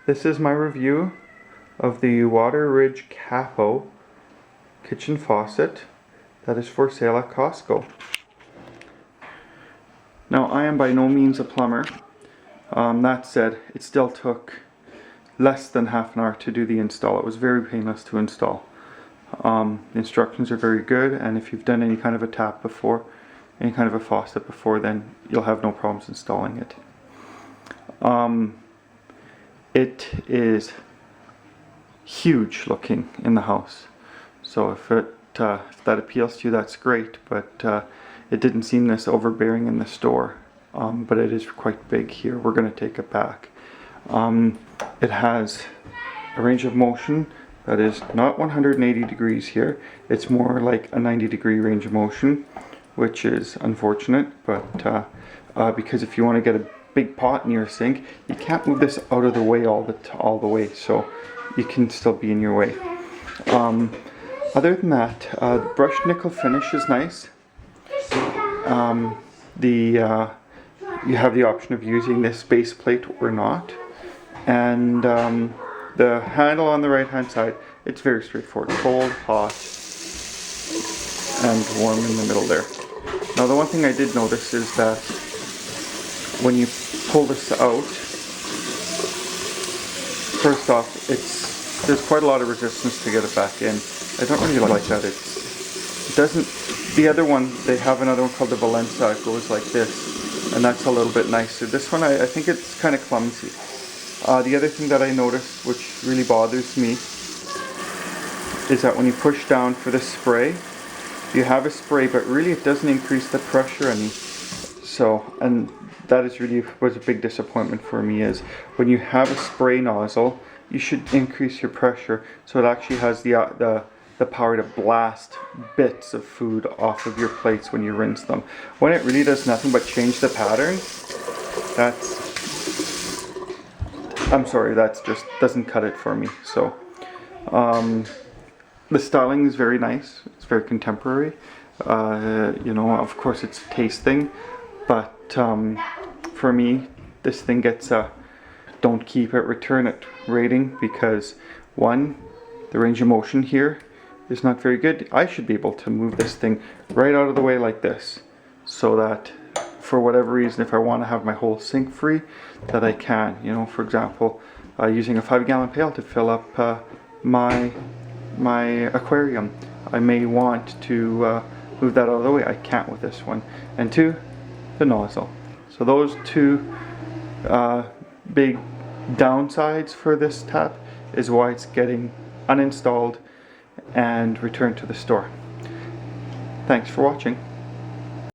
This is my review of the Water Ridge Capo kitchen faucet that is for sale at Costco. Now, I am by no means a plumber. That said, it still took less than half an hour to do the install. It was very painless to install. The instructions are very good, and if you've done any kind of a tap before, any kind of a faucet before, then you'll have no problems installing it. It is huge looking in the house, so if that appeals to you, that's great, but it didn't seem this overbearing in the store, but it is quite big here. We're going to take it back. It has a range of motion that is not 180 degrees here. It's more like a 90-degree range of motion, which is unfortunate, but because if you want to get a big pot in your sink, you can't move this out of the way all the way, so you can still be in your way. Other than that, the brushed nickel finish is nice. You have the option of using this base plate or not, and the handle on the right hand side, it's very straightforward: cold, hot, and warm in the middle there. Now, the one thing I did notice is that when you pull this out, first off, there's quite a lot of resistance to get it back in. I don't really like that. It doesn't. The other one, they have another one called the Valenza. It goes like this, and that's a little bit nicer. This one, I think it's kind of clumsy. The other thing that I noticed, which really bothers me, is that when you push down for the spray, you have a spray, but really it doesn't increase the pressure any. So, and that is really was a big disappointment for me, is when you have a spray nozzle, you should increase your pressure so it actually has the power to blast bits of food off of your plates when you rinse them. When it really does nothing but change the pattern, that's just doesn't cut it for me. So the styling is very nice. It's very contemporary. You know, of course it's a taste thing, but for me, this thing gets a don't keep it, return it rating, because one, the range of motion here is not very good. I should be able to move this thing right out of the way like this, so that for whatever reason, if I want to have my whole sink free, that I can. You know, for example, using a 5-gallon pail to fill up my aquarium, I may want to move that out of the way. I can't with this one. And two, the nozzle. So those two big downsides for this tap is why it's getting uninstalled and returned to the store. Thanks for watching.